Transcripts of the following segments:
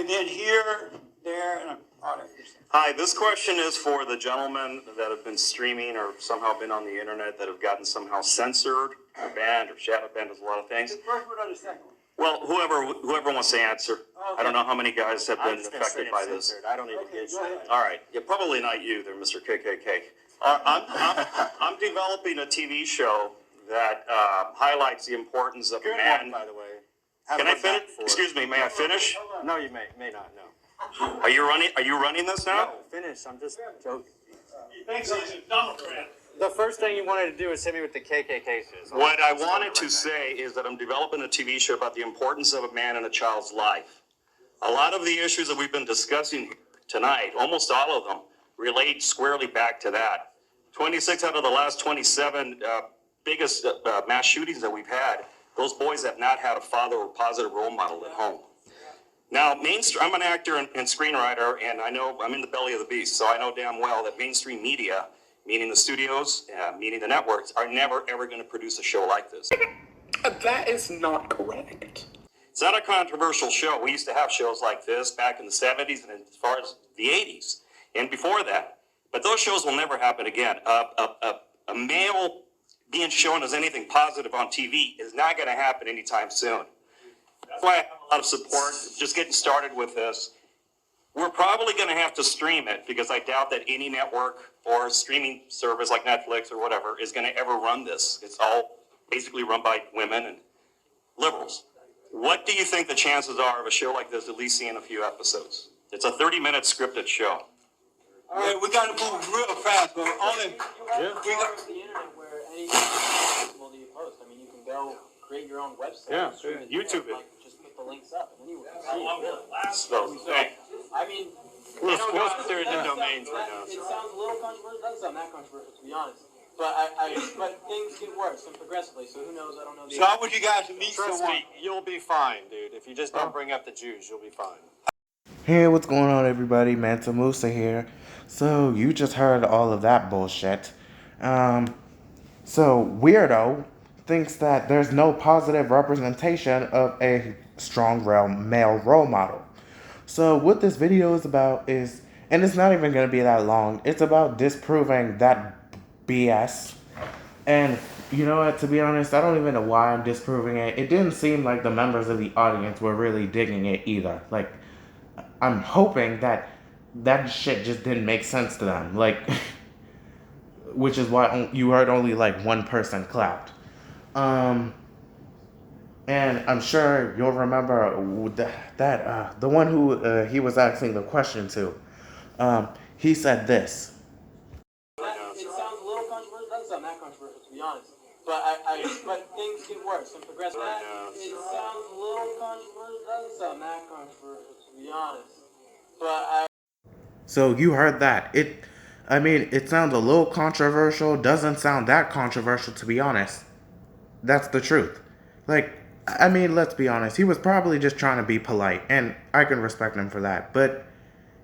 and then here, there, and all that. Hi, this question is for the gentlemen that have been streaming or somehow been on the internet that have gotten somehow censored or banned or shadow banned. There's a lot of things. The first one or the second one? Well, whoever wants to answer. Okay. I don't know how many guys have been affected by this. Censored. I don't even get it. All right, yeah, probably not you there, Mr. KKK. I'm developing a TV show that highlights the importance of Good man. one, by the way. Can I finish? Excuse me, may I finish? No, you may not. No. Are you running this now? No, finish. I'm just joking. Thanks, Donald Trump. The first thing you wanted to do is hit me with the KKK. What I wanted to say is that I'm developing a TV show about the importance of a man in a child's life. A lot of the issues that we've been discussing tonight, almost all of them, relate squarely back to that. 26 out of the last 27 biggest mass shootings that we've had, those boys have not had a father or positive role model at home. Now, I'm an actor and screenwriter, and I know I'm in the belly of the beast, so I know damn well that mainstream media, meaning the studios, meaning the networks, are never, ever going to produce a show like this. That is not correct. It's not a controversial show. We used to have shows like this back in the 70s and as far as the 80s and before that. But those shows will never happen again. A male being shown as anything positive on TV is not going to happen anytime soon. That's why I have a lot of support. Just getting started with this. We're probably going to have to stream it because I doubt that any network or streaming service like Netflix or whatever is going to ever run this. It's all basically run by women and liberals. What do you think the chances are of a show like this at least seeing a few episodes? It's a 30-minute scripted show. Yeah, we got to move real fast, but only. You have the internet where anything is possible to you post. I mean, you can go create your own website. Yeah, YouTube it. Like, just put the links up, and then you can see it. Really. Last though. I mean, We'll put there in the domains right now. It sounds a little controversial. It doesn't sound that controversial, to be honest. But but things get worse and progressively. So who knows? I don't know. So I want you guys to meet Trust someone. me, you'll be fine, dude. If you just don't bring up the Jews, you'll be fine. Hey, what's going on, everybody? Manta Musa here. So, you just heard all of that bullshit. So, Weirdo thinks that there's no positive representation of a strong male role model. So, what this video is about is, and it's not even going to be that long, it's about disproving that BS. And, you know what, to be honest, I don't even know why I'm disproving it. It didn't seem like the members of the audience were really digging it either. Like, I'm hoping that shit just didn't make sense to them. Like, which is why you heard only like one person clapped. And I'm sure you'll remember that the one who he was asking the question to, he said this. It sounds a little controversial. It doesn't sound that controversial, to be honest. But but things get worse and progressively. It sounds a little controversial. It doesn't sound that controversial, to be honest. But So you heard that. It sounds a little controversial. Doesn't sound that controversial, to be honest. That's the truth. Like, I mean, let's be honest. He was probably just trying to be polite, and I can respect him for that. But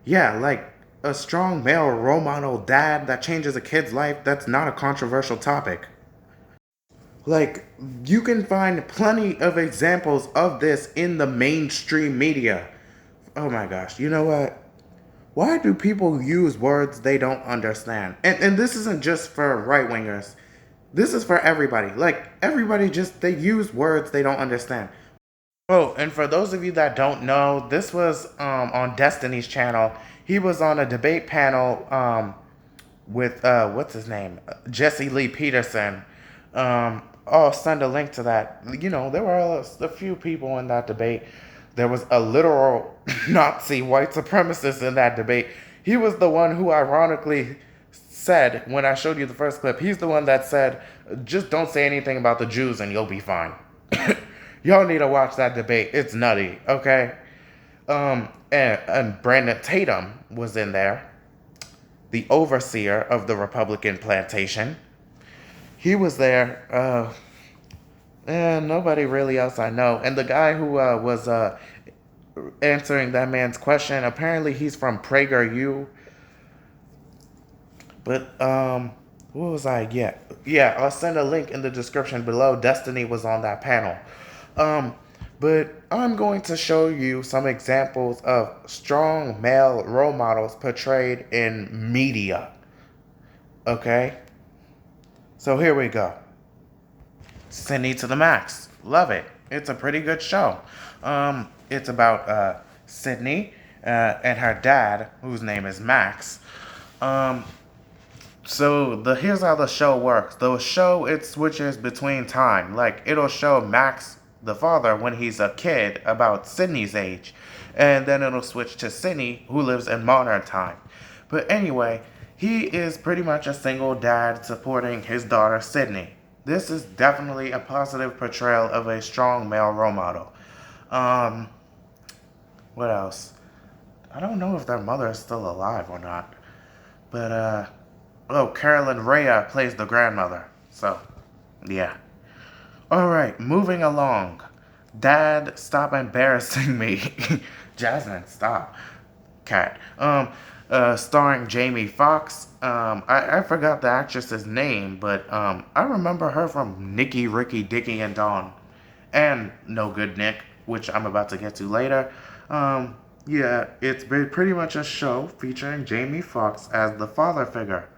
yeah, like a strong male role model dad that changes a kid's life, that's not a controversial topic. Like, you can find plenty of examples of this in the mainstream media. Oh my gosh, you know what? Why do people use words they don't understand? And this isn't just for right-wingers. This is for everybody. Like, everybody they use words they don't understand. Oh, and for those of you that don't know, this was on Destiny's channel. He was on a debate panel with, what's his name? Jesse Lee Peterson. I'll send a link to that. You know, there were a few people in that debate. There was a literal Nazi white supremacist in that debate. He was the one who ironically said, when I showed you the first clip, he's the one that said, just don't say anything about the Jews and you'll be fine. Y'all need to watch that debate. It's nutty, okay? And Brandon Tatum was in there, the overseer of the Republican plantation. He was there. Nobody really else I know. And the guy who was answering that man's question, apparently he's from PragerU. But, what was I? Yeah, I'll send a link in the description below. Destiny was on that panel. But I'm going to show you some examples of strong male role models portrayed in media. Okay? So here we go. Sydney to the Max. Love it. It's a pretty good show. It's about Sydney and her dad, whose name is Max. So here's how the show works. The show, it switches between time. Like, it'll show Max, the father, when he's a kid, about Sydney's age. And then it'll switch to Sydney, who lives in modern time. But anyway, he is pretty much a single dad supporting his daughter Sydney. This is definitely a positive portrayal of a strong male role model. What else? I don't know if their mother is still alive or not. But, Carolyn Rhea plays the grandmother. So, yeah. Alright, moving along. Dad, stop embarrassing me. Jasmine, stop. Cat. Starring Jamie Foxx. I forgot the actress's name, but I remember her from Nicky, Ricky, Dicky, and Dawn. And No Good Nick, which I'm about to get to later. Yeah, it's pretty much a show featuring Jamie Foxx as the father figure.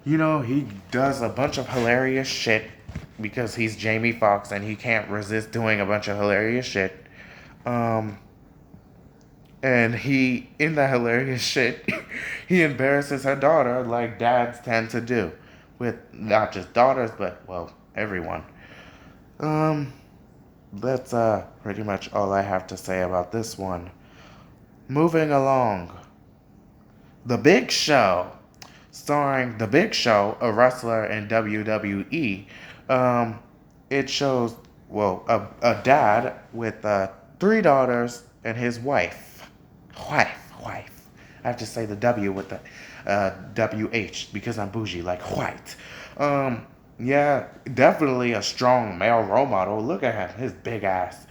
You know, he does a bunch of hilarious shit because he's Jamie Foxx and he can't resist doing a bunch of hilarious shit. And in the hilarious shit, he embarrasses her daughter like dads tend to do. With not just daughters, but, well, everyone. That's pretty much all I have to say about this one. Moving along. The Big Show. Starring The Big Show, a wrestler in WWE. It shows, a dad with 3 daughters and his wife. Wife. I have to say the W with the WH because I'm bougie, like white. Yeah, definitely a strong male role model. Look at him, his big ass.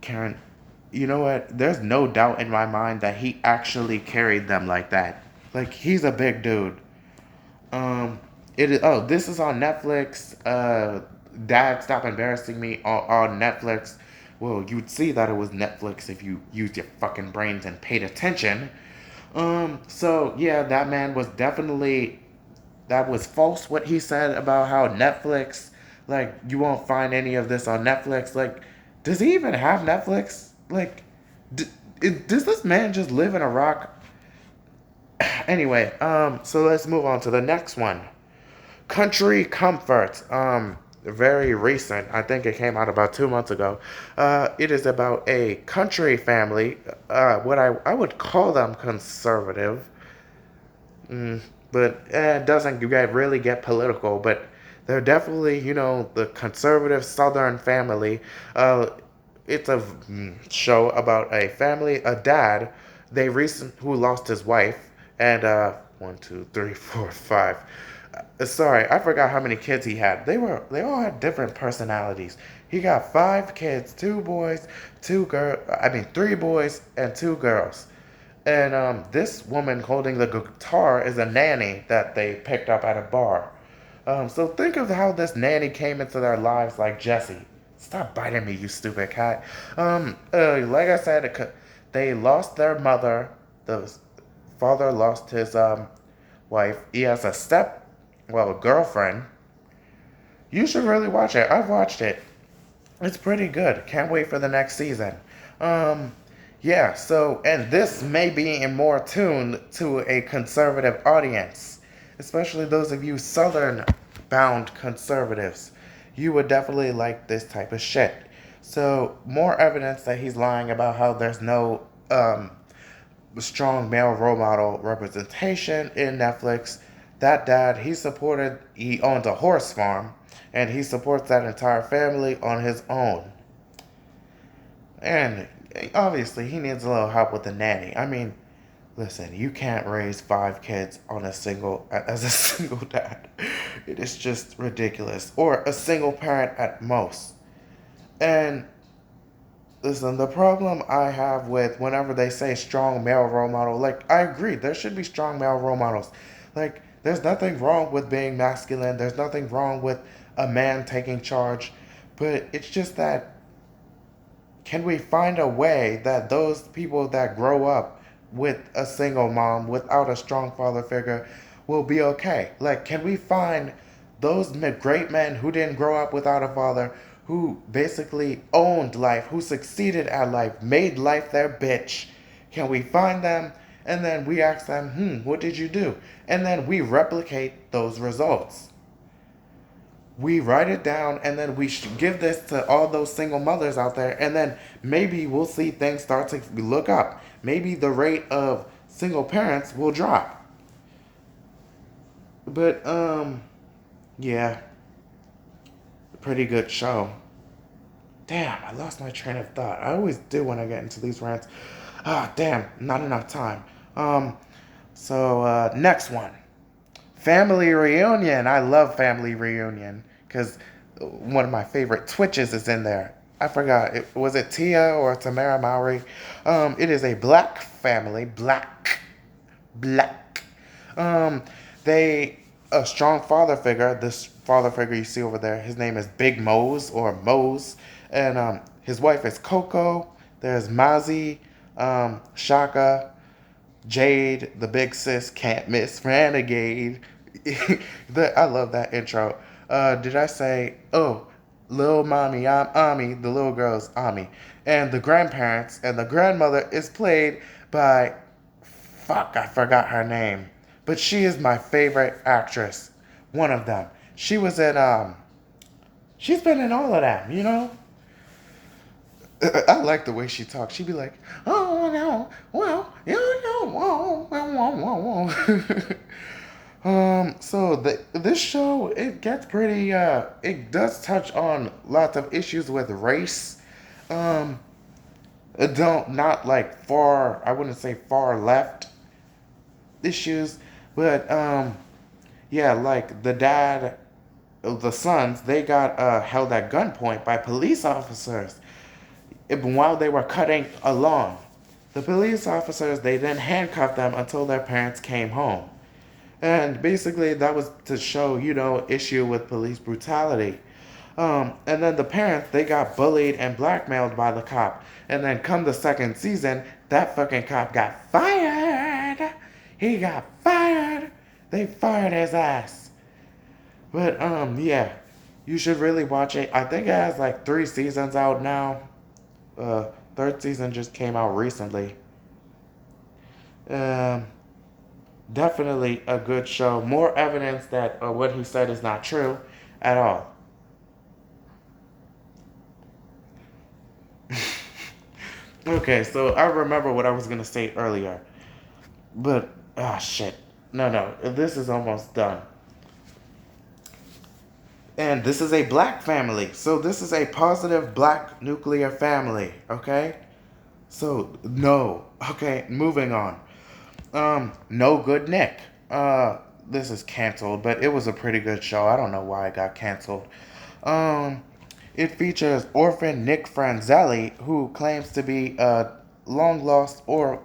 Karen, you know what? There's no doubt in my mind that he actually carried them like that. Like, he's a big dude. This is on Netflix. Dad, Stop Embarrassing Me on Netflix. Well, you'd see that it was Netflix if you used your fucking brains and paid attention. So, yeah, that man was definitely... That was false what he said about how Netflix... Like, you won't find any of this on Netflix. Like, does he even have Netflix? Like, does this man just live in a rock? Anyway, so let's move on to the next one. Country Comfort. Very recent. I think it came out about 2 months ago. It is about a country family. What I would call them conservative. But it doesn't really get political. But they're definitely, the conservative Southern family. It's a show about a family, a dad, who lost his wife, and 1, 2, 3, 4, 5. Sorry, I forgot how many kids he had. They all had different personalities. He got 5 kids, 2 boys, 2 girls. 3 boys and 2 girls. And this woman holding the guitar is a nanny that they picked up at a bar. So think of how this nanny came into their lives, like Jesse. Stop biting me, you stupid cat. Like I said, they lost their mother. The father lost his wife. He has a girlfriend. You should really watch it. I've watched it. It's pretty good. Can't wait for the next season. Yeah, so, and this may be more tuned to a conservative audience, especially those of you Southern-bound conservatives. You would definitely like this type of shit. So, more evidence that he's lying about how there's no strong male role model representation in Netflix. That dad, he owns a horse farm, and he supports that entire family on his own. And obviously, he needs a little help with the nanny. Listen, you can't raise 5 kids as a single dad. It is just ridiculous. Or a single parent at most. And listen, the problem I have with whenever they say strong male role model, I agree, there should be strong male role models. There's nothing wrong with being masculine. There's nothing wrong with a man taking charge. But it's just that, can we find a way that those people that grow up with a single mom without a strong father figure will be okay? Like, can we find those great men who didn't grow up without a father, who basically owned life, who succeeded at life, made life their bitch? Can we find them? And then we ask them, what did you do? And then we replicate those results. We write it down, and then we should give this to all those single mothers out there, and then maybe we'll see things start to look up. Maybe the rate of single parents will drop. But yeah, pretty good show. Damn, I lost my train of thought. I always do when I get into these rants. Damn, not enough time. So next one. Family Reunion. I love Family Reunion because one of my favorite Twitches is in there. I forgot. Was it Tia or Tamara Mowry? It is a black family. Black. A strong father figure. This father figure you see over there, his name is Big Mose or Mose. And his wife is Coco. There's Mazi, Shaka, Jade, the big sis, can't miss, Renegade. I love that intro. Did I say, little mommy, I'm Ami, the little girl's Ami. And the grandparents and the grandmother is played by, I forgot her name. But she is my favorite actress. One of them. She was in, she's been in all of them, you know? I like the way she talks. She'd be like, oh, no, well, you know, so this show, it gets pretty, it does touch on lots of issues with race. Not like far, I wouldn't say far left issues, but, yeah, like the sons, they got, held at gunpoint by police officers while they were cutting a lawn. The police officers, they then handcuffed them until their parents came home. And basically that was to show, issue with police brutality. And then the parents, they got bullied and blackmailed by the cop. And then come the second season, that fucking cop got fired. He got fired. They fired his ass. But, yeah, you should really watch it. I think it has like 3 seasons out now. Third season just came out recently. Definitely a good show. More evidence that what he said is not true at all. Okay, so I remember what I was going to say earlier. But, shit. No, this is almost done. And this is a black family. So this is a positive black nuclear family. Okay? So, no. Okay, moving on. No Good Nick. This is canceled, but it was a pretty good show. I don't know why it got canceled. It features orphan Nick Franzelli, who claims to be a long lost or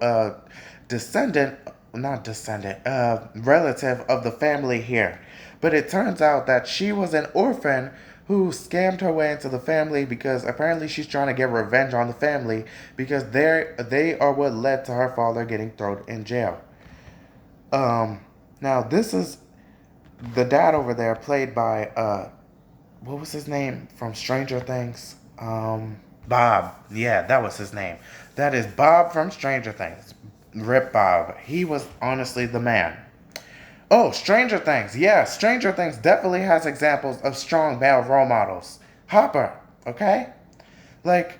relative of the family here. But it turns out that she was an orphan who scammed her way into the family because apparently she's trying to get revenge on the family because they are what led to her father getting thrown in jail. Now this is the dad over there played by, what was his name from Stranger Things? Bob. Yeah, that was his name. That is Bob from Stranger Things. Rip Bob. He was honestly the man. Oh, Stranger Things. Yeah, Stranger Things definitely has examples of strong male role models. Hopper, okay? But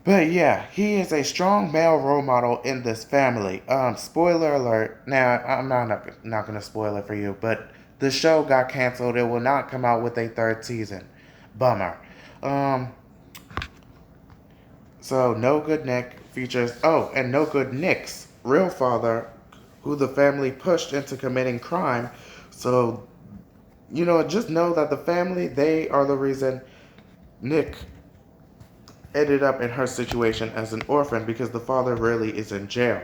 yeah, he is a strong male role model in this family. Spoiler alert. Now, I'm not going to spoil it for you, but the show got canceled. It will not come out with a 3rd season. Bummer. So, No Good Nick features... Oh, and No Good Nick's real father, who the family pushed into committing crime. So, just know that the family, they are the reason Nick ended up in her situation as an orphan because the father really is in jail.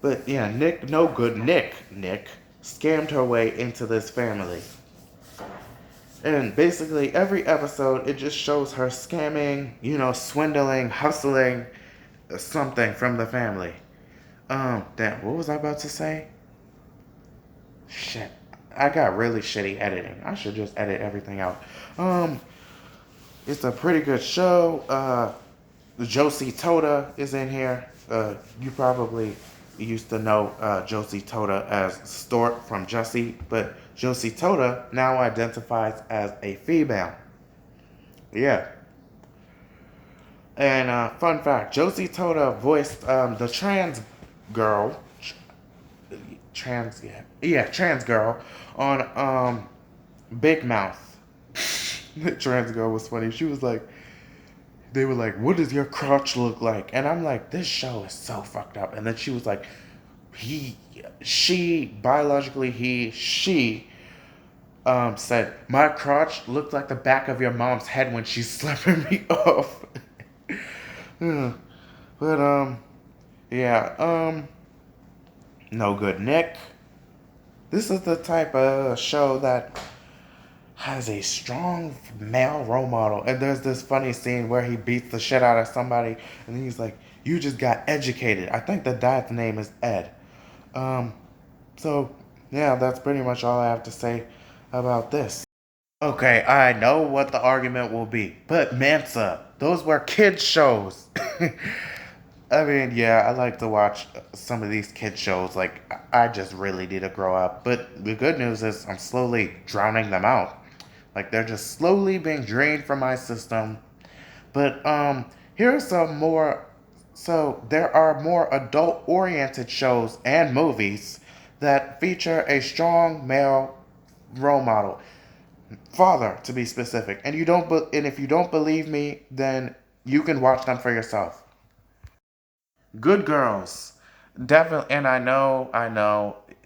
But yeah, Nick scammed her way into this family. And basically, every episode, it just shows her scamming, swindling, hustling something from the family. Damn, what was I about to say? Shit. I got really shitty editing. I should just edit everything out. It's a pretty good show. Josie Toda is in here. You probably used to know Josie Toda as Stork from Jussie, but Josie Toda now identifies as a female. Yeah. And fun fact, Josie Toda voiced the trans girl, trans girl on Big Mouth. The trans girl was funny. She was like, they were like, what does your crotch look like? And I'm like, this show is so fucked up. And then she was like, she said, my crotch looked like the back of your mom's head when she's slapping me off. But, yeah, No Good Nick. This is the type of show that has a strong male role model. And there's this funny scene where he beats the shit out of somebody, and he's like, you just got educated. I think the dad's name is Ed. So, yeah, that's pretty much all I have to say about this. Okay, I know what the argument will be, but Mansa, those were kids shows. I mean, yeah, I like to watch some of these kid shows. Like, I just really need to grow up. But the good news is I'm slowly drowning them out. Like, they're just slowly being drained from my system. But, here are some more. So, there are more adult-oriented shows and movies that feature a strong male role model. Father, to be specific. And if you don't believe me, then you can watch them for yourself. Good Girls. Definitely, and I know.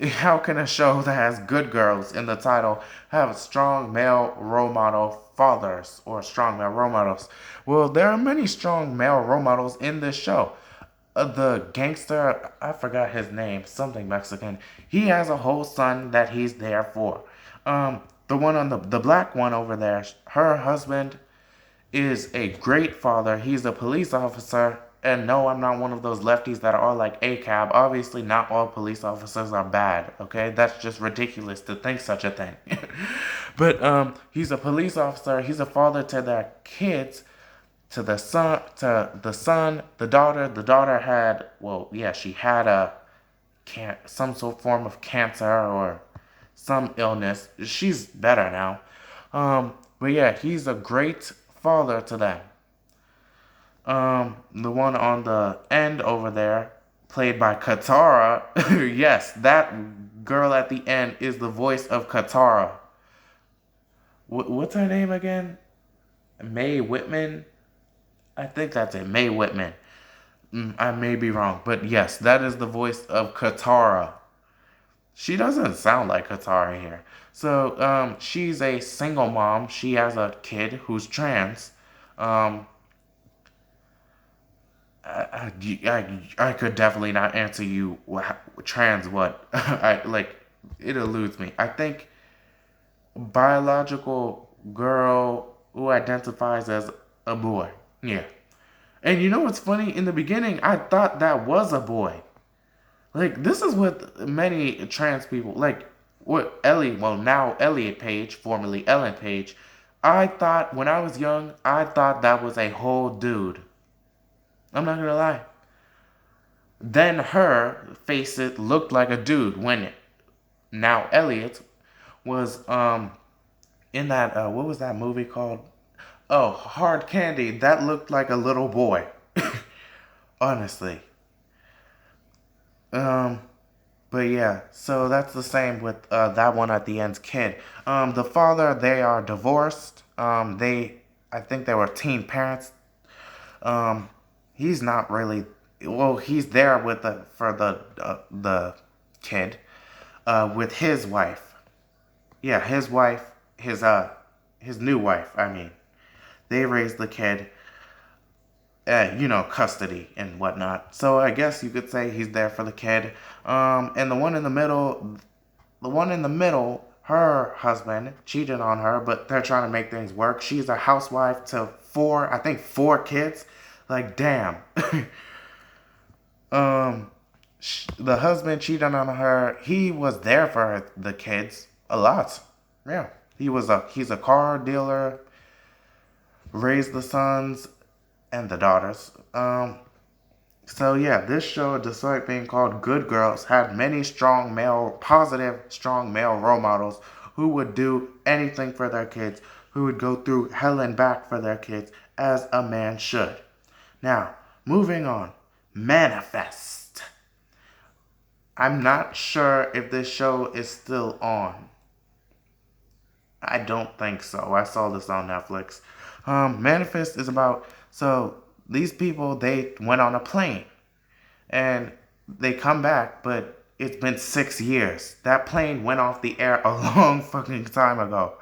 How can a show that has good girls in the title have strong male role model fathers or strong male role models? Well, there are many strong male role models in this show. The gangster, I forgot his name, something Mexican. He has a whole son that he's there for. The one on the black one over there, her husband is a great father. He's a police officer. And no, I'm not one of those lefties that are all like ACAB. Obviously, not all police officers are bad, okay? That's just ridiculous to think such a thing. But he's a police officer. He's a father to their kids, to the son, the daughter. The daughter had, she had some sort of form of cancer or some illness. She's better now. But yeah, he's a great father to them. The one on the end over there, played by Katara. Yes, that girl at the end is the voice of Katara. What's her name again? Mae Whitman? I think that's it, Mae Whitman. I may be wrong, but yes, that is the voice of Katara. She doesn't sound like Katara here. So, she's a single mom. She has a kid who's trans. I could definitely not answer you trans what. It eludes me. I think biological girl who identifies as a boy. Yeah. And you know what's funny? In the beginning, I thought that was a boy. Like, this is what many trans people, now Elliot Page, formerly Ellen Page, when I was young, I thought that was a whole dude. I'm not gonna lie. Then her face looked like a dude when now Elliot was in that what was that movie called? Oh, Hard Candy. That looked like a little boy. Honestly. But yeah, so that's the same with that one at the end's kid. The father, they are divorced. I think they were teen parents. He's not really. Well, he's there for the kid, with his wife. Yeah, his wife, his new wife. I mean, they raised the kid. Custody and whatnot. So I guess you could say he's there for the kid. And the one in the middle, her husband cheated on her, but they're trying to make things work. She's a housewife to four kids. Like, damn. The husband cheated on her. He was there for the kids a lot. Yeah. He's a car dealer, raised the sons and the daughters. So yeah, this show, despite being called Good Girls, had many positive, strong male role models who would do anything for their kids, who would go through hell and back for their kids, as a man should. Now, moving on. Manifest. I'm not sure if this show is still on. I don't think so. I saw this on Netflix. Manifest is about, so these people, they went on a plane and they come back, but it's been 6 years. That plane went off the air a long fucking time ago.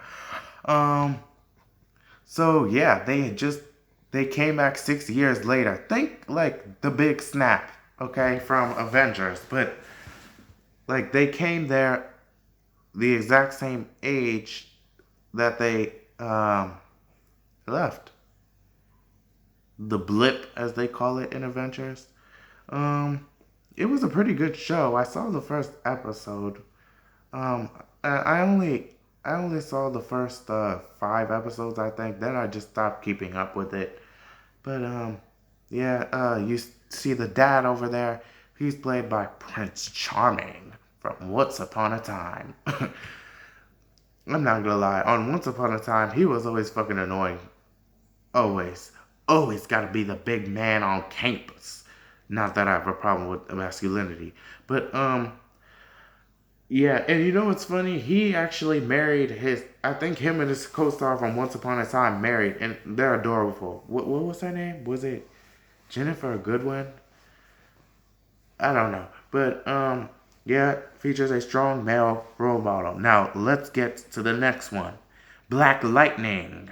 So yeah, they came back 6 years later. Think like the big snap, okay, from Avengers, but like they came there the exact same age that they left. The blip, as they call it in Avengers. It was a pretty good show. I saw the first episode. I only saw the first 5 episodes, I think. Then I just stopped keeping up with it. But yeah, you see the dad over there. He's played by Prince Charming from Once Upon a Time. I'm not gonna lie. On Once Upon a Time, he was always fucking annoying. Always. Always gotta be the big man on campus. Not that I have a problem with masculinity. But, yeah, and you know what's funny? He actually married I think him and his co-star from Once Upon a Time married, and they're adorable. What was her name? Was it Jennifer Goodwin? I don't know. But, yeah, features a strong male role model. Now, let's get to the next one. Black Lightning.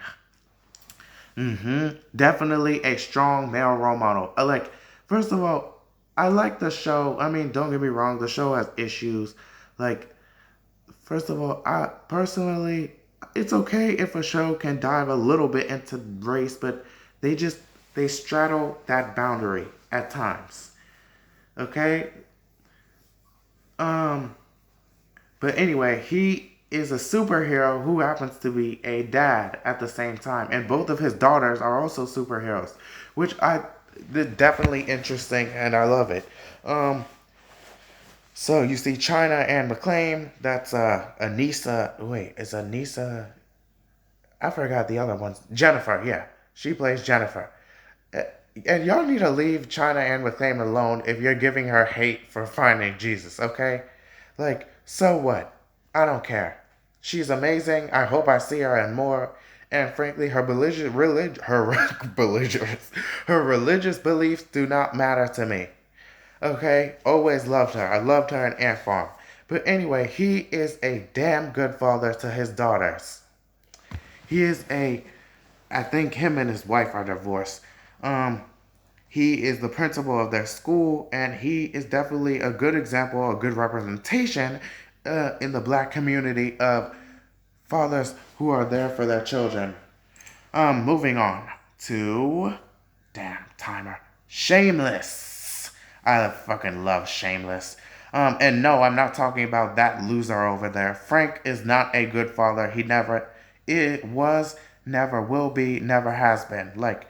Definitely a strong male role model. First of all, I like the show. I mean, don't get me wrong, the show has issues. Like, first of all, I personally, it's okay if a show can dive a little bit into race, but they straddle that boundary at times. Okay? But anyway, he is a superhero who happens to be a dad at the same time. And both of his daughters are also superheroes, which is definitely interesting, and I love it. So you see China and McClane, that's Anissa, wait, is Anissa, I forgot the other ones. Jennifer, yeah. She plays Jennifer. And y'all need to leave China and McClane alone if you're giving her hate for finding Jesus, okay? Like, so what? I don't care. She's amazing. I hope I see her in more. And frankly, her religious beliefs do not matter to me. Okay? Always loved her. I loved her in Ant Farm. But anyway, he is a damn good father to his daughters. I think him and his wife are divorced. He is the principal of their school, and he is definitely a good example, a good representation in the black community of fathers who are there for their children. Moving on to, damn timer, Shameless. I fucking love Shameless. And no, I'm not talking about that loser over there. Frank is not a good father. He never was, never will be, never has been. Like,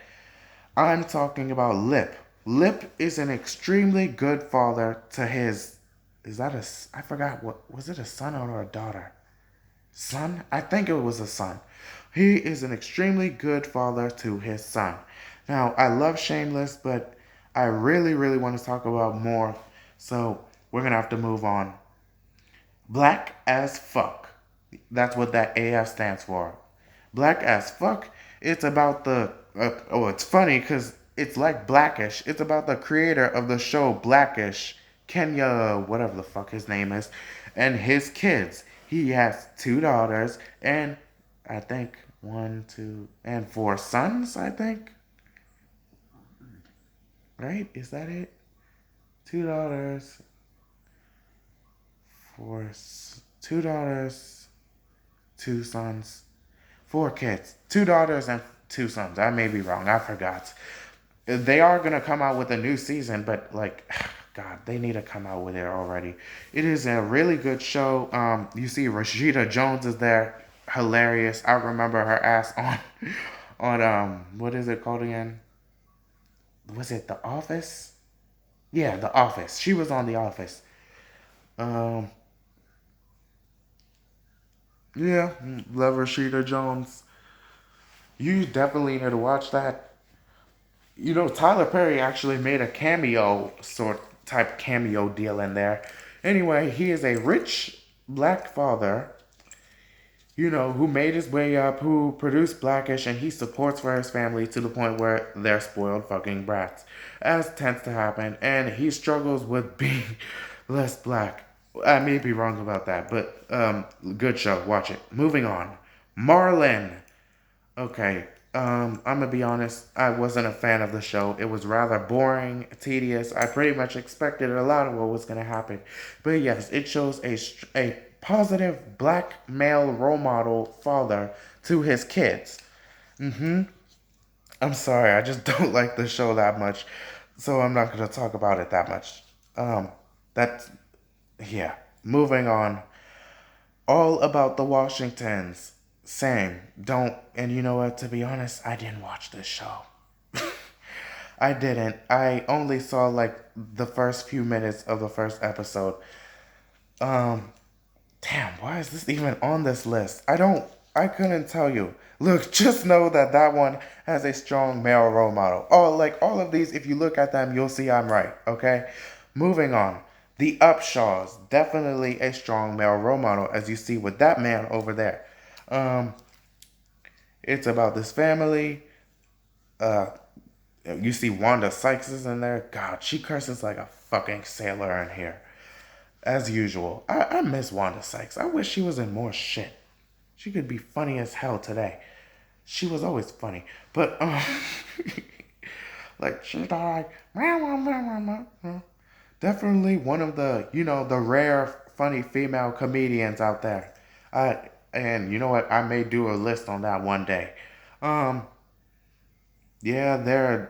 I'm talking about Lip. Lip is an extremely good father to his, I forgot, was it a son or a daughter? Son? I think it was a son. He is an extremely good father to his son. Now, I love Shameless, but I really, really want to talk about more, so we're going to have to move on. Black as Fuck. That's what that AF stands for. Black as Fuck. It's about it's funny because it's like Blackish. It's about the creator of the show Blackish, Kenya, whatever the fuck his name is, and his kids. He has 2 daughters and I think 1, 2, and 4 sons, I think. Right? Is that it? 2 daughters. 2 daughters. 2 sons, 4 kids, 2 daughters and 2 sons. I may be wrong. I forgot. They are gonna come out with a new season, but like, God, they need to come out with it already. It is a really good show. You see Rashida Jones is there, hilarious. I remember her ass on what is it called again? Was it The Office? Yeah, The Office. She was on The Office. Um, yeah, love Rashida Jones. You definitely need to watch that. You know, Tyler Perry actually made a cameo sort type cameo deal in there. Anyway, he is a rich black father, you know, who made his way up, who produced Blackish, and he supports for his family to the point where they're spoiled fucking brats, as tends to happen, and he struggles with being less black. I may be wrong about that, but good show. Watch it. Moving on. Marlin. Okay, I'm gonna be honest, I wasn't a fan of the show. It was rather boring, tedious. I pretty much expected a lot of what was gonna happen. But yes, it shows a positive black male role model father to his kids. I'm sorry, I just don't like the show that much, so I'm not gonna talk about it that much. That's, yeah. Moving on. All About the Washingtons. Same. Don't. And you know what? To be honest, I didn't watch this show. I didn't. I only saw like the first few minutes of the first episode. Damn, why is this even on this list? I couldn't tell you. Look, just know that that one has a strong male role model. Oh, like all of these, if you look at them, you'll see I'm right, okay? Moving on. The Upshaws, definitely a strong male role model, as you see with that man over there. It's about this family. You see Wanda Sykes is in there. God, she curses like a fucking sailor in here. As usual. I miss Wanda Sykes. I wish she was in more shit. She could be funny as hell today. She was always funny. But, like, she's like, definitely one of the, you know, the rare funny female comedians out there. And you know what? I may do a list on that one day. Yeah,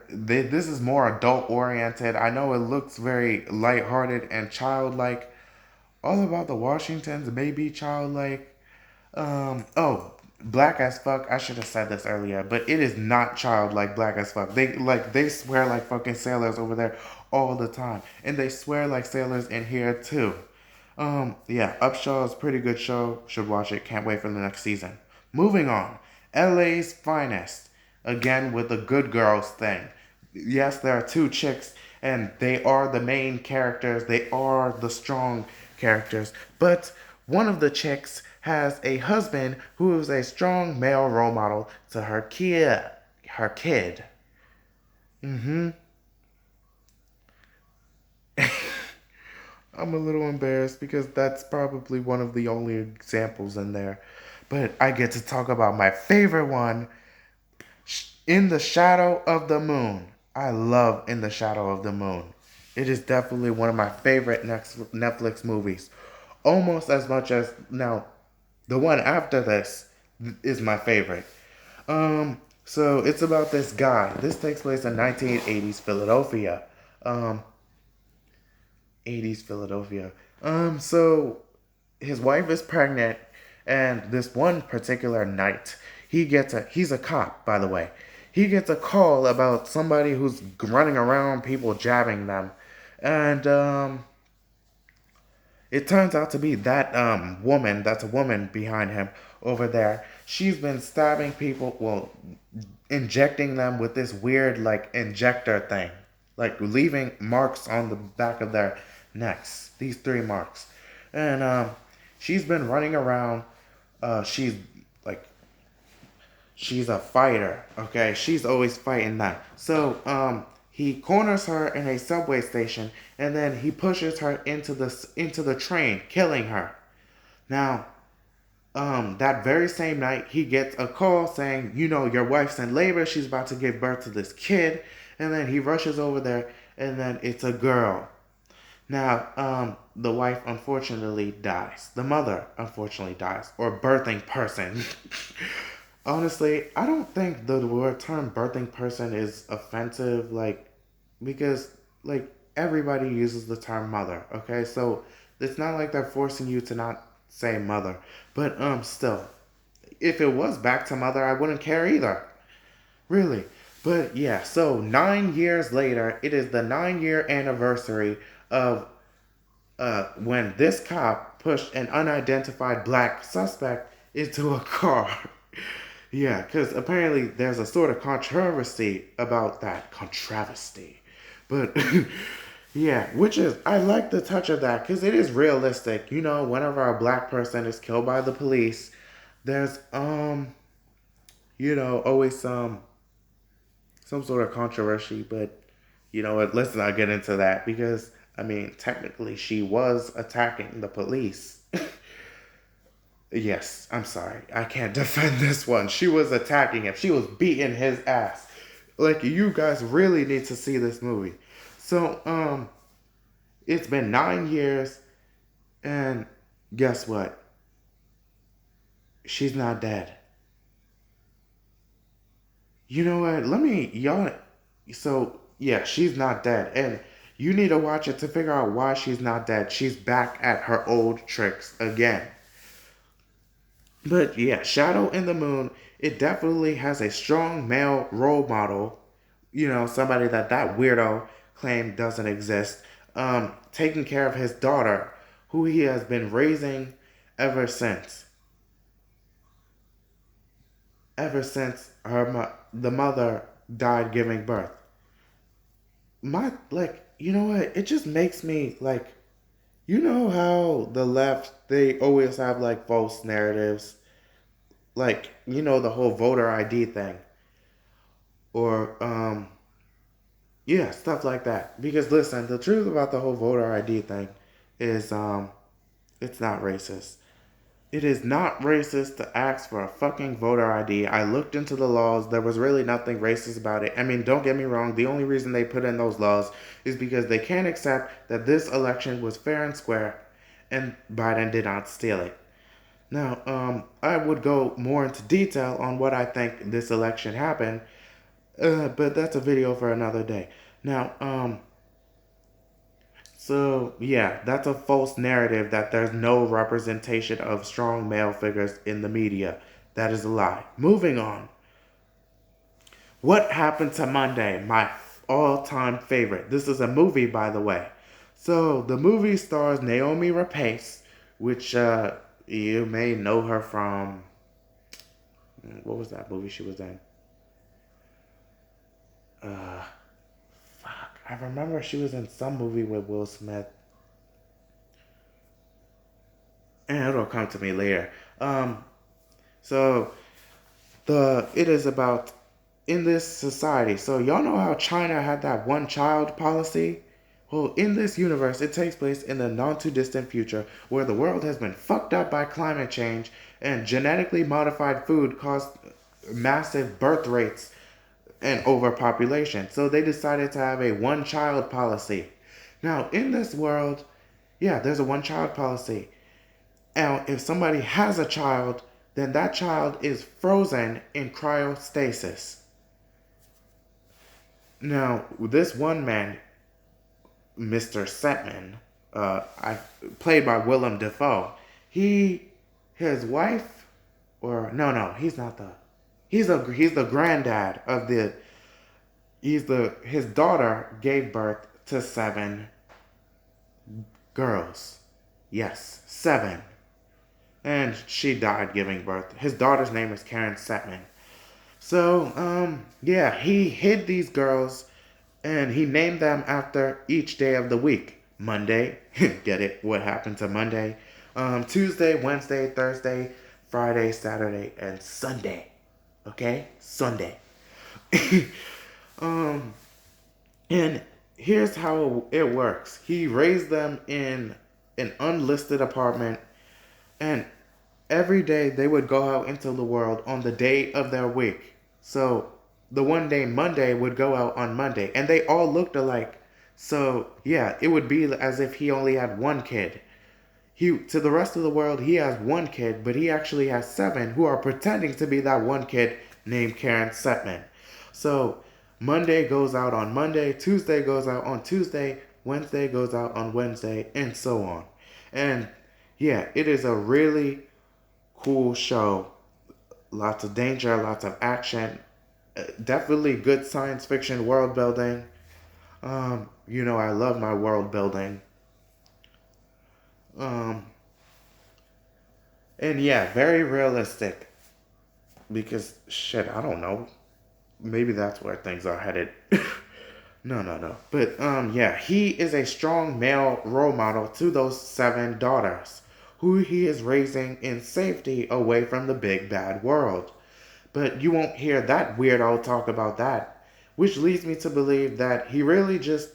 this is more adult oriented. I know it looks very lighthearted and childlike. All About the Washingtons may be childlike. Oh, Black as Fuck. I should have said this earlier, but it is not childlike Black as Fuck. They swear like fucking sailors over there all the time, and they swear like sailors in here too. Yeah, Upshaw is a pretty good show. Should watch it. Can't wait for the next season. Moving on. LA's Finest. Again with the good girls thing. Yes, there are 2 chicks, and they are the main characters. They are the strong characters. But one of the chicks has a husband who is a strong male role model to her kid. I'm a little embarrassed because that's probably one of the only examples in there. But I get to talk about my favorite one, In the Shadow of the Moon. I love In the Shadow of the Moon. It is definitely one of my favorite Netflix movies. Almost as much as, now, the one after this is my favorite. So it's about this guy. This takes place in 1980s Philadelphia. 80s Philadelphia. So his wife is pregnant, and this one particular night, he's a cop, by the way. He gets a call about somebody who's running around, people jabbing them. And it turns out to be that woman, that's a woman behind him over there. She's been stabbing people, well, injecting them with this weird, like, injector thing. Like, leaving marks on the back of their necks. These 3 marks. And she's been running around. She's a fighter, okay? She's always fighting that. So, he corners her in a subway station, and then he pushes her into the train, killing her. Now, that very same night, he gets a call saying, you know, your wife's in labor, she's about to give birth to this kid, and then he rushes over there, and then it's a girl. Now, the wife unfortunately dies. The mother unfortunately dies, or birthing person. Honestly, I don't think the word term birthing person is offensive, like, because, like, everybody uses the term mother, okay? So, it's not like they're forcing you to not say mother. But, still, if it was back to mother, I wouldn't care either. Really. But, yeah, so 9 years later, it is the 9 year anniversary of when this cop pushed an unidentified black suspect into a car. Yeah, because apparently there's a sort of controversy about that. Controversy. But, yeah, which is, I like the touch of that because it is realistic. You know, whenever a black person is killed by the police, there's, always some sort of controversy, but you know what? Let's not get into that because, I mean, technically she was attacking the police. Yes, I'm sorry. I can't defend this one. She was attacking him. She was beating his ass. Like, you guys really need to see this movie. So, it's been 9 years, and guess what? She's not dead. You know what? So, yeah, she's not dead. And you need to watch it to figure out why she's not dead. She's back at her old tricks again. But yeah, Shadow in the Moon, it definitely has a strong male role model. You know, somebody that weirdo claimed doesn't exist. Taking care of his daughter, who he has been raising ever since. Ever since the mother died giving birth. You know what? It just makes me like, you know how the left, they always have like false narratives, like, you know, the whole voter ID thing, or yeah, stuff like that. Because listen, the truth about the whole voter ID thing is it's not racist. It is not racist to ask for a fucking voter ID. I looked into the laws. There was really nothing racist about it. I mean, don't get me wrong. The only reason they put in those laws is because they can't accept that this election was fair and square and Biden did not steal it. Now, I would go more into detail on what I think this election happened, but that's a video for another day. Now, so, yeah, that's a false narrative that there's no representation of strong male figures in the media. That is a lie. Moving on. What Happened to Monday? My all-time favorite. This is a movie, by the way. So, the movie stars Naomi Rapace, which you may know her from... What was that movie she was in? I remember she was in some movie with Will Smith. And it'll come to me later. So it is about in this society. So y'all know how China had that one child policy? Well, in this universe, it takes place in the not too distant future where the world has been fucked up by climate change and genetically modified food caused massive birth rates and overpopulation. So they decided to have a one-child policy. Now, in this world, yeah, there's a one-child policy. And if somebody has a child, then that child is frozen in cryostasis. Now, this one man, Mr. Setman, played by Willem Dafoe, his wife, or no, he's not he's the granddad of his daughter gave birth to 7 girls. Yes, 7. And she died giving birth. His daughter's name is Karen Setman. So, yeah, he hid these girls and he named them after each day of the week. Monday, get it? What happened to Monday? Tuesday, Wednesday, Thursday, Friday, Saturday, and Sunday. Okay? Sunday. And here's how it works. He raised them in an unlisted apartment, and every day they would go out into the world on the day of their week. So the one day Monday would go out on Monday, and they all looked alike. So yeah, it would be as if he only had one kid. To the rest of the world, he has one kid, but he actually has 7 who are pretending to be that one kid named Karen Setman. So Monday goes out on Monday, Tuesday goes out on Tuesday, Wednesday goes out on Wednesday, and so on. And yeah, it is a really cool show. Lots of danger, lots of action. Definitely good science fiction world building. I love my world building. And yeah, very realistic. Because shit, I don't know. Maybe that's where things are headed. No. But yeah, he is a strong male role model to those 7 daughters, who he is raising in safety away from the big bad world. But you won't hear that weirdo talk about that, which leads me to believe that he really just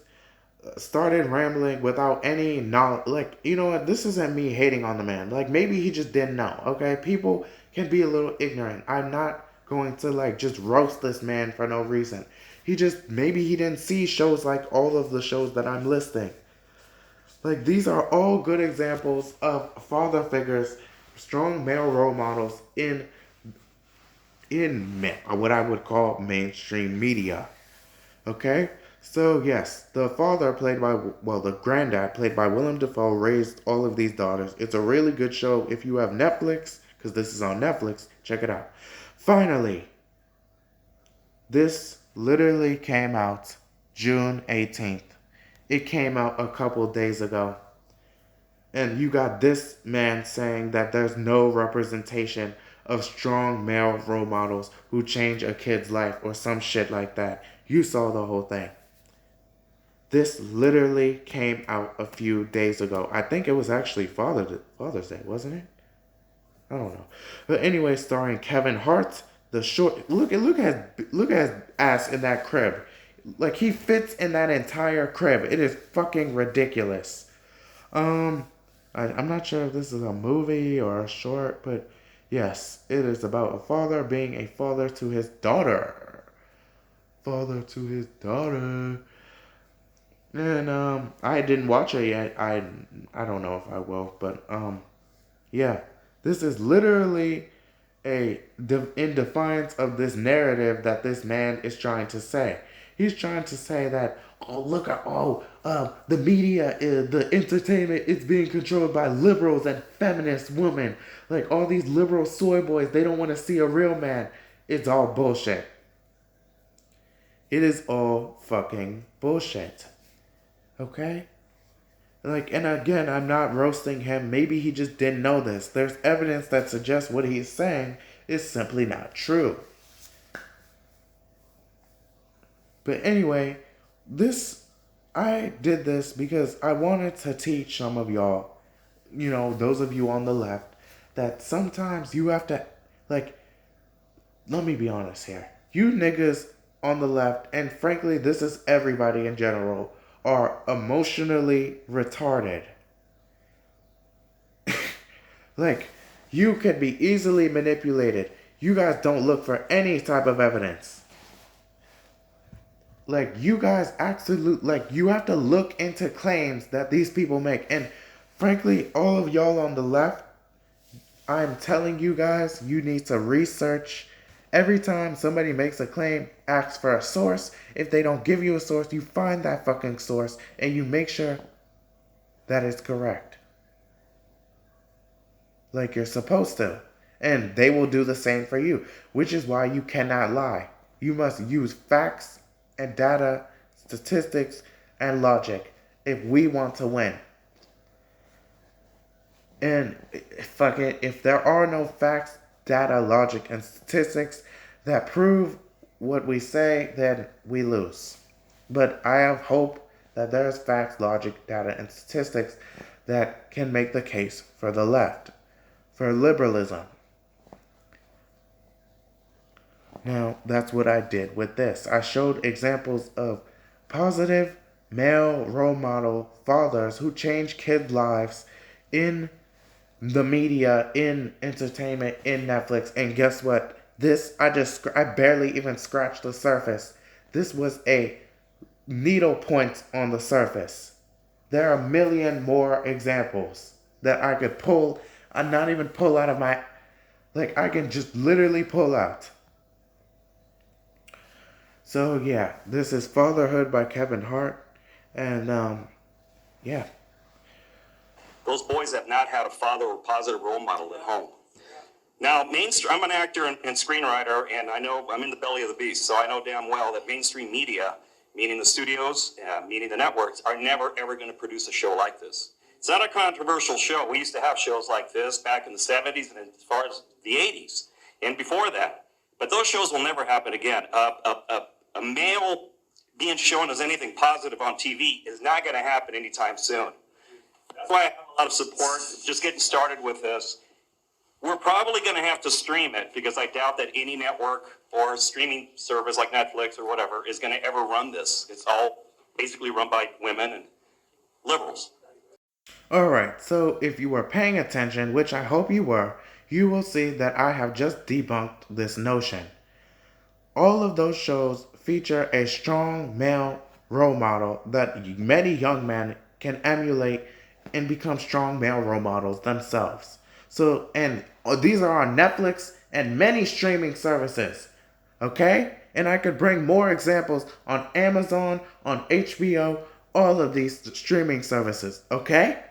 started rambling without any knowledge. Like, you know what? This isn't me hating on the man. Like, maybe he just didn't know, okay? People can be a little ignorant. I'm not going to, like, just roast this man for no reason. Maybe he didn't see shows like all of the shows that I'm listing. Like, these are all good examples of father figures, strong male role models in what I would call mainstream media. Okay? So, yes, the granddad, played by Willem Dafoe, raised all of these daughters. It's a really good show. If you have Netflix, because this is on Netflix, check it out. Finally, this literally came out June 18th. It came out a couple days ago. And you got this man saying that there's no representation of strong male role models who change a kid's life or some shit like that. You saw the whole thing. This literally came out a few days ago. I think it was actually Father's Day, wasn't it? I don't know. But anyway, starring Kevin Hart, the short. Look at his ass in that crib. Like, he fits in that entire crib. It is fucking ridiculous. I'm not sure if this is a movie or a short, but yes, it is about a father being a father to his daughter. Father to his daughter. And I didn't watch it yet. I don't know if I will, but yeah, this is literally in defiance of this narrative that this man is trying to say. He's trying to say that, the media, the entertainment is being controlled by liberals and feminist women. Like, all these liberal soy boys, they don't want to see a real man. It's all bullshit. It is all fucking bullshit. Okay? Like, and again, I'm not roasting him. Maybe he just didn't know this. There's evidence that suggests what he's saying is simply not true. But anyway, I did this because I wanted to teach some of y'all, those of you on the left, that sometimes you have to, like, let me be honest here. You niggas on the left, and frankly, this is everybody in general, are emotionally retarded. Like, you can be easily manipulated. You guys don't look for any type of evidence. Like, you guys you have to look into claims that these people make. And frankly, all of y'all on the left, I'm telling you guys, you need to research. Every time somebody makes a claim, ask for a source. If they don't give you a source, you find that fucking source and you make sure that it's correct. Like you're supposed to. And they will do the same for you, which is why you cannot lie. You must use facts and data, statistics, and logic if we want to win. And if there are no facts, data, logic, and statistics that prove what we say, then we lose. But I have hope that there's facts, logic, data, and statistics that can make the case for the left, for liberalism. Now, that's what I did with this. I showed examples of positive male role model fathers who change kids' lives in the media, in entertainment, in Netflix. And guess what? I barely even scratched the surface. This was a needle points on the surface. There are a million more examples that I could pull, and not even pull out of my, like I can just literally pull out. So yeah, this is Fatherhood by Kevin Hart, and yeah. Those boys have not had a father or positive role model at home. Now, I'm an actor and screenwriter, and I know I'm in the belly of the beast, so I know damn well that mainstream media, meaning the studios, meaning the networks, are never ever going to produce a show like this. It's not a controversial show. We used to have shows like this back in the 70s and as far as the 80s and before that. But those shows will never happen again. A male being shown as anything positive on TV is not going to happen anytime soon. That's why I have a lot of support. Just getting started with this. We're probably going to have to stream it because I doubt that any network or streaming service like Netflix or whatever is going to ever run this. It's all basically run by women and liberals. Alright, so if you were paying attention, which I hope you were, you will see that I have just debunked this notion. All of those shows feature a strong male role model that many young men can emulate and become strong male role models themselves. So, and these are on Netflix and many streaming services. Okay? And I could bring more examples on Amazon, on HBO, all of these streaming services. Okay?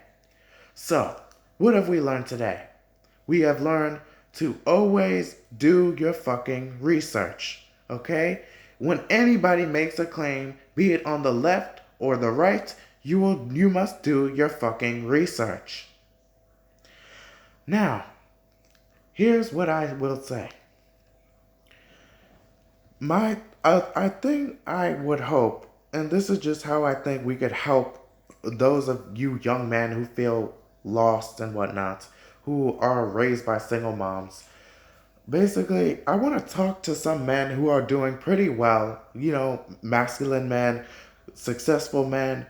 So, what have we learned today? We have learned to always do your fucking research. Okay? When anybody makes a claim, be it on the left or the right, you must do your fucking research. Now, here's what I will say. I think I would hope, and this is just how I think we could help those of you young men who feel lost and whatnot, who are raised by single moms. Basically, I want to talk to some men who are doing pretty well, masculine men, successful men,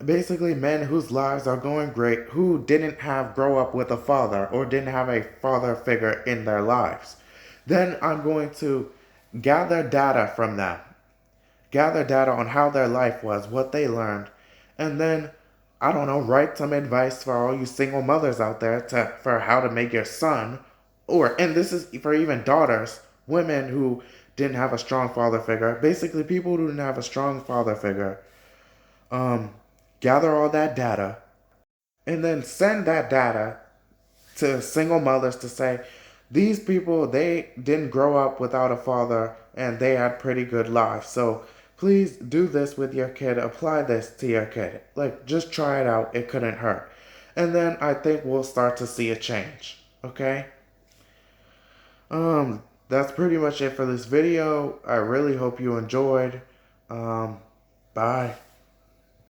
basically men whose lives are going great, who didn't grow up with a father or didn't have a father figure in their lives. Then I'm going to gather data from them, gather data on how their life was, what they learned, and then, I don't know, write some advice for all you single mothers out there for how to make your son, and this is for even daughters, women who didn't have a strong father figure, basically people who didn't have a strong father figure. Gather all that data, and then send that data to single mothers to say, these people, they didn't grow up without a father, and they had pretty good lives. So please do this with your kid. Apply this to your kid. Like, just try it out. It couldn't hurt. And then I think we'll start to see a change. Okay? That's pretty much it for this video. I really hope you enjoyed. Bye.